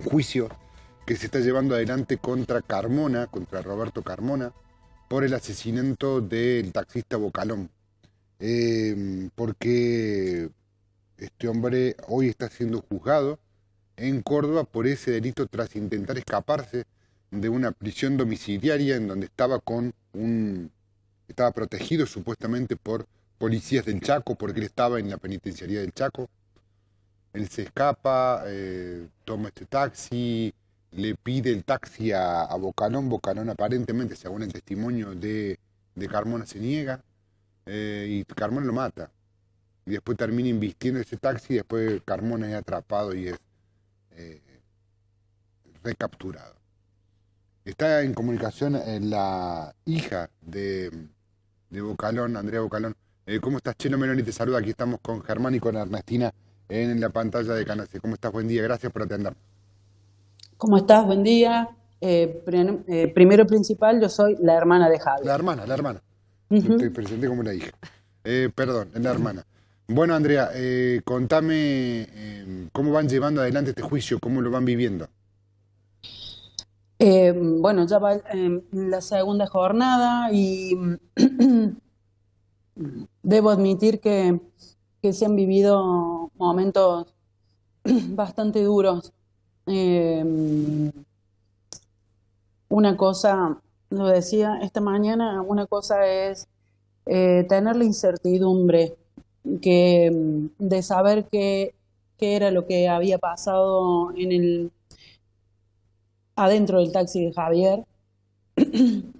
juicio que se está llevando adelante contra Carmona, contra Roberto Carmona, por el asesinato del taxista Bocalón. Porque este hombre hoy está siendo juzgado en Córdoba por ese delito tras intentar escaparse de una prisión domiciliaria en donde estaba protegido supuestamente por policías del Chaco, porque él estaba en la penitenciaría del Chaco. Él se escapa, toma este taxi, le pide el taxi a Bocalón. Bocalón aparentemente, según el testimonio de Carmona, se niega, y Carmona lo mata. Y después termina invistiendo ese taxi y después Carmona es atrapado y es eh, recapturado. Está en comunicación la hija de Bocalón, Andrea Bocalón. ¿Cómo estás, Chelo Meloni? Te saluda, aquí estamos con Germán y con Ernestina en la pantalla de Canal C. ¿Cómo estás? Buen día, gracias por atender. ¿Cómo estás? Buen día. Primero principal, yo soy la hermana de Javier. La hermana. Yo te Ujú. presenté como la hija. Perdón, es la hermana. Bueno, Andrea, contame cómo van llevando adelante este juicio, cómo lo van viviendo. Bueno, ya va la segunda jornada y debo admitir que se han vivido momentos bastante duros. Eh, una cosa, lo decía esta mañana, una cosa es tener la incertidumbre de saber qué era lo que había pasado adentro del taxi de Javier,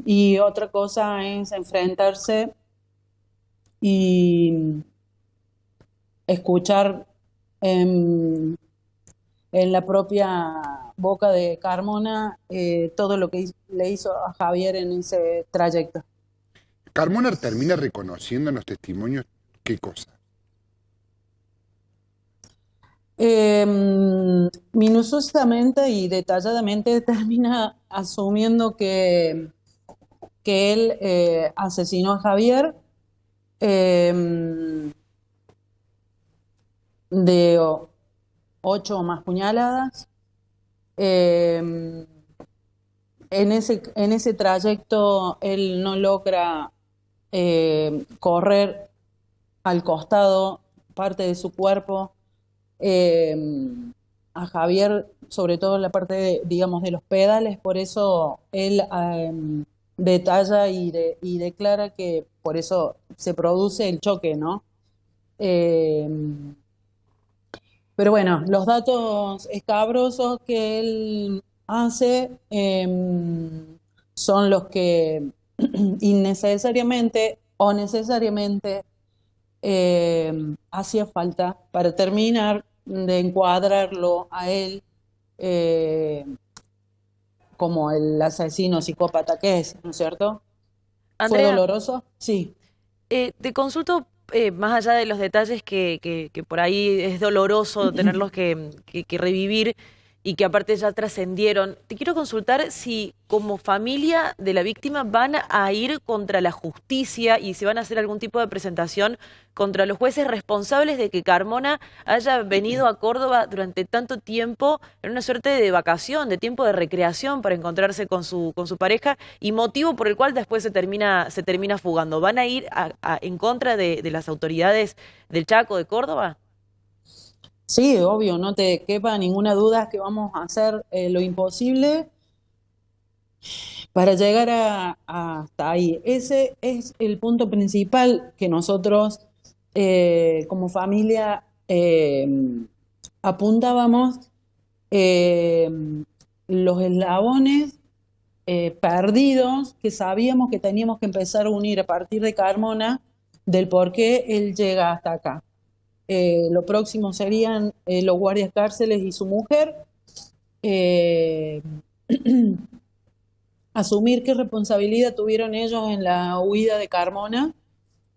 y otra cosa es enfrentarse y escuchar en, en la propia boca de Carmona todo lo que le hizo a Javier en ese trayecto. Carmona termina reconociendo en los testimonios qué cosa. Minuciosamente y detalladamente termina asumiendo que él asesinó a Javier, eh, de 8 o más puñaladas. Eh, en ese trayecto él no logra correr al costado parte de su cuerpo. eh, a Javier, sobre todo en la parte, digamos, de los pedales, por eso él detalla y declara que por eso se produce el choque, ¿no? Eh, pero bueno, los datos escabrosos que él hace son los que innecesariamente o necesariamente hacía falta para terminar de encuadrarlo a él eh, como el asesino psicópata que es, ¿no es cierto? ¿Fue Andrea, doloroso? Sí. te consulto, más allá de los detalles que por ahí es doloroso tenerlos que revivir y que aparte ya trascendieron, te quiero consultar si como familia de la víctima van a ir contra la justicia y si van a hacer algún tipo de presentación contra los jueces responsables de que Carmona haya venido a Córdoba durante tanto tiempo en una suerte de vacación, de tiempo de recreación para encontrarse con su pareja y motivo por el cual después se termina fugando. ¿Van a ir en contra de las autoridades del Chaco, de Córdoba? Sí, obvio, no te quepa ninguna duda que vamos a hacer lo imposible para llegar hasta ahí. Ese es el punto principal que nosotros como familia apuntábamos, eh, los eslabones perdidos que sabíamos que teníamos que empezar a unir a partir de Carmona, del por qué él llega hasta acá. Lo próximo serían los guardias cárceles y su mujer. eh, Asumir qué responsabilidad tuvieron ellos en la huida de Carmona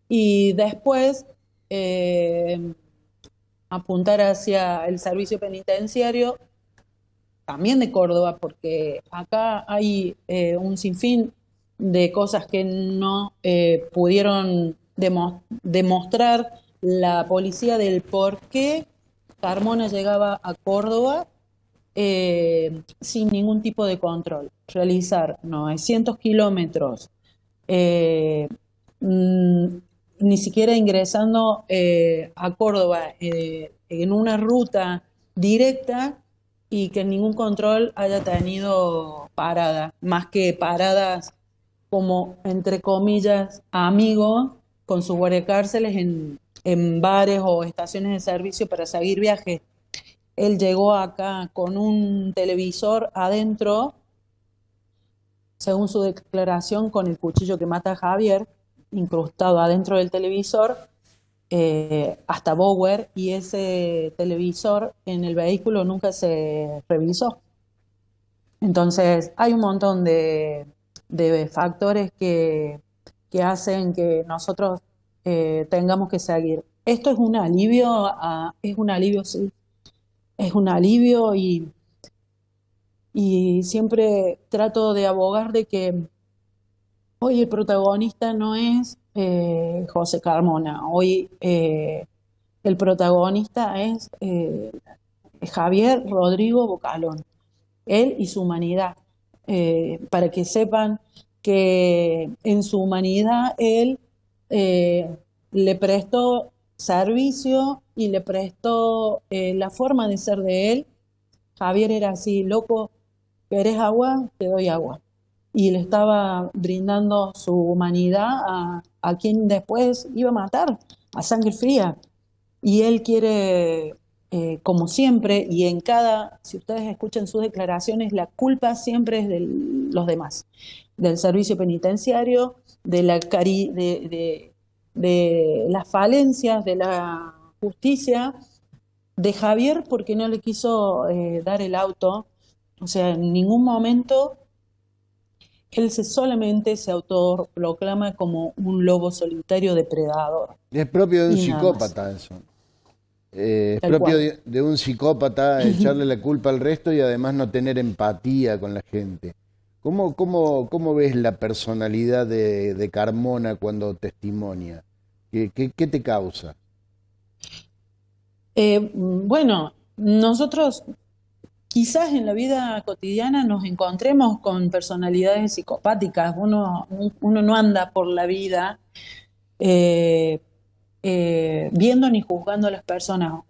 y después eh, apuntar hacia el servicio penitenciario también de Córdoba, porque acá hay un sinfín de cosas que no pudieron demostrar la policía del por qué Carmona llegaba a Córdoba sin ningún tipo de control, realizar 900 kilómetros, eh, mm, ni siquiera ingresando a Córdoba en una ruta directa y que ningún control haya tenido parada, más que paradas como, entre comillas, amigos con sus guardacárceles en bares o estaciones de servicio para seguir viajes. Él llegó acá con un televisor adentro, según su declaración, con el cuchillo que mata a Javier, incrustado adentro del televisor, hasta Bower, y ese televisor en el vehículo nunca se revisó. Entonces, hay un montón de factores que hacen que nosotros tengamos que seguir. Esto es un alivio, sí, es un alivio y siempre trato de abogar de que hoy el protagonista no es José Carmona, hoy el protagonista es Javier Rodrigo Bocalón, él y su humanidad, para que sepan que en su humanidad él le prestó servicio y le prestó la forma de ser de él. Javier era así, loco, ¿querés agua? Te doy agua. Y le estaba brindando su humanidad a quien después iba a matar, a sangre fría. Y él quiere, como siempre, y si ustedes escuchan sus declaraciones, la culpa siempre es de los demás, del servicio penitenciario, de las falencias de la justicia, de Javier porque no le quiso dar el auto. O sea, en ningún momento él solamente se autoproclama como un lobo solitario depredador. Es propio de un Y nada más. psicópata eso. Es Tal propio cual. de un psicópata echarle la culpa al resto y además no tener empatía con la gente. ¿Cómo ves la personalidad de Carmona cuando testimonia? ¿Qué te causa? Bueno, nosotros quizás en la vida cotidiana nos encontremos con personalidades psicopáticas. Uno no anda por la vida eh, viendo ni juzgando a las personas.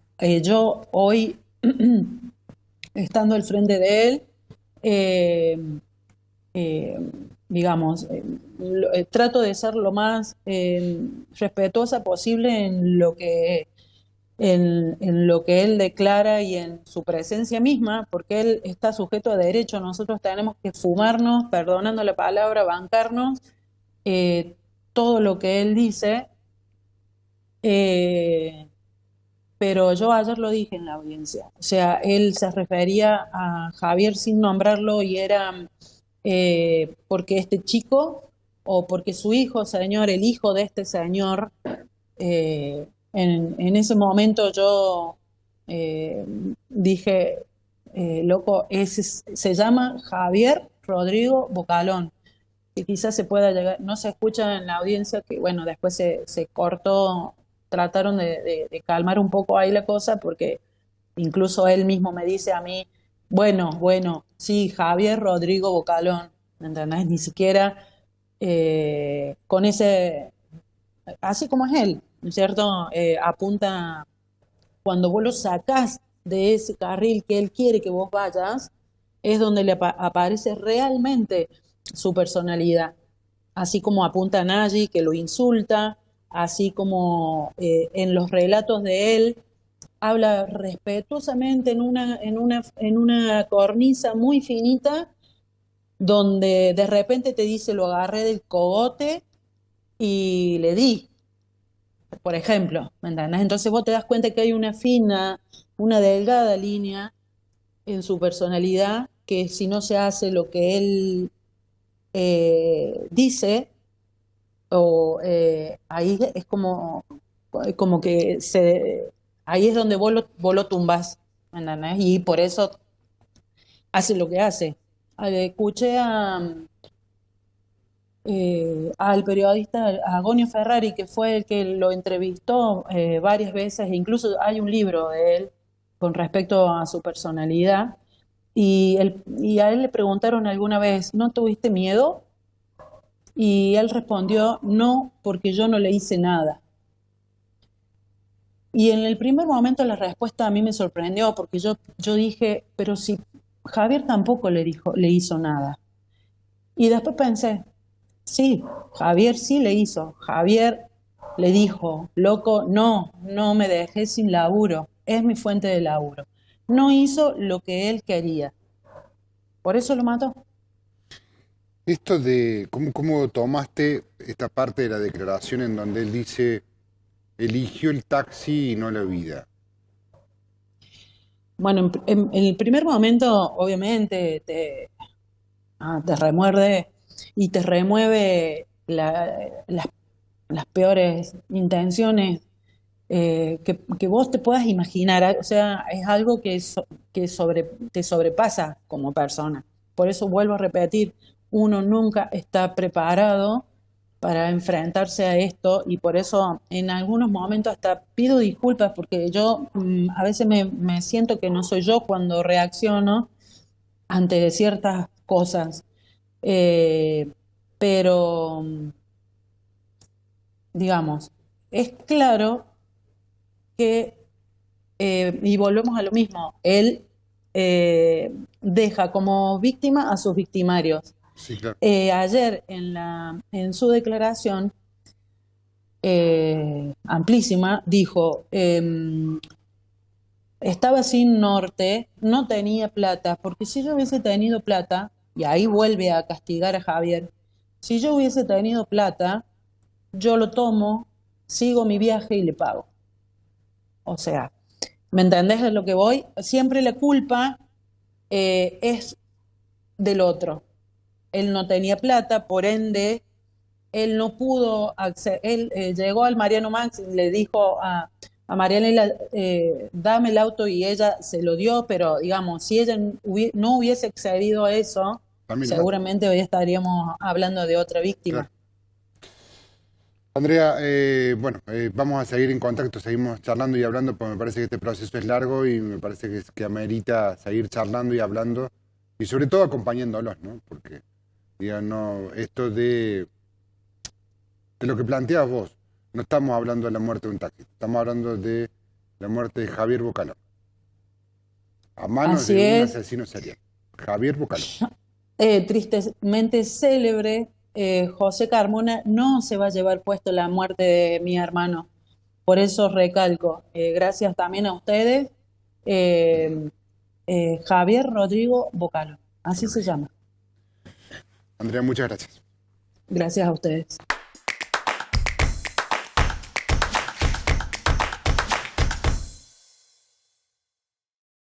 Yo hoy, estando al frente de él, eh, eh, digamos, trato de ser lo más respetuosa posible en lo que él declara y en su presencia misma, porque él está sujeto a derecho. Nosotros tenemos que fumarnos, perdonando la palabra, bancarnos todo lo que él dice. Pero yo ayer lo dije en la audiencia, o sea, él se refería a Javier sin nombrarlo y era porque este chico o porque su hijo, señor, el hijo de este señor, en ese momento yo dije, loco, se llama Javier Rodrigo Bocalón, que quizás se pueda llegar, no se escucha en la audiencia, que bueno, después se cortó, trataron de calmar un poco ahí la cosa, porque incluso él mismo me dice a mí, bueno, sí, Javier Rodrigo Bocalón, ¿me entendés? Ni siquiera con ese, así como es él, ¿no es cierto? Apunta, cuando vos lo sacás de ese carril que él quiere que vos vayas, es donde le aparece realmente su personalidad. Así como apunta a Nayi, que lo insulta, así como en los relatos de él, habla respetuosamente en una cornisa muy finita, donde de repente te dice, lo agarré del cogote y le di, por ejemplo, ¿me entendés? Entonces vos te das cuenta que hay una delgada línea en su personalidad, que si no se hace lo que él dice, o ahí es como que ahí es donde vos lo tumbás, ¿me entendés? Y por eso hace lo que hace. Escuché al periodista Agonio Ferrari, que fue el que lo entrevistó varias veces, e incluso hay un libro de él con respecto a su personalidad, y a él le preguntaron alguna vez, ¿no tuviste miedo? Y él respondió, no, porque yo no le hice nada. Y en el primer momento la respuesta a mí me sorprendió, porque yo dije, pero si Javier tampoco le hizo nada. Y después pensé, sí, Javier sí le hizo. Javier le dijo, loco, no me dejes sin laburo, es mi fuente de laburo. No hizo lo que él quería. Por eso lo mató. Esto de cómo tomaste esta parte de la declaración en donde él dice, eligió el taxi y no la vida. Bueno, en el primer momento, obviamente, te remuerde y te remueve las peores intenciones que vos te puedas imaginar. O sea, es algo te sobrepasa como persona. Por eso vuelvo a repetir, uno nunca está preparado para enfrentarse a esto y por eso en algunos momentos hasta pido disculpas porque yo a veces me siento que no soy yo cuando reacciono ante ciertas cosas. Eh, pero, digamos, es claro que, y volvemos a lo mismo, él deja como víctima a sus victimarios. Sí, claro. Ayer en su declaración amplísima dijo, estaba sin norte, no tenía plata, porque si yo hubiese tenido plata, y ahí vuelve a castigar a Javier, si yo hubiese tenido plata, yo lo tomo, sigo mi viaje y le pago. O sea, ¿me entendés de lo que voy? Siempre la culpa es del otro. Él no tenía plata, por ende, él no pudo acceder. Él llegó al Mariano Max y le dijo a Marianela, dame el auto y ella se lo dio, pero digamos, si ella no hubiese accedido a eso, También lo mata. seguramente hoy estaríamos hablando de otra víctima. Claro. Andrea, bueno, vamos a seguir en contacto, seguimos charlando y hablando, porque me parece que este proceso es largo y me parece que amerita seguir charlando y hablando y sobre todo acompañándolos, ¿no? Porque, diga, no, esto de lo que planteas vos, no estamos hablando de la muerte de un taxi, estamos hablando de la muerte de Javier Bocalón, a manos Así de un es. asesino serial. Javier Bocalón. Tristemente célebre, José Carmona no se va a llevar puesto la muerte de mi hermano. Por eso recalco, gracias también a ustedes, eh, Javier Rodrigo Bocalo, así se llama. Andrea, muchas gracias. Gracias a ustedes.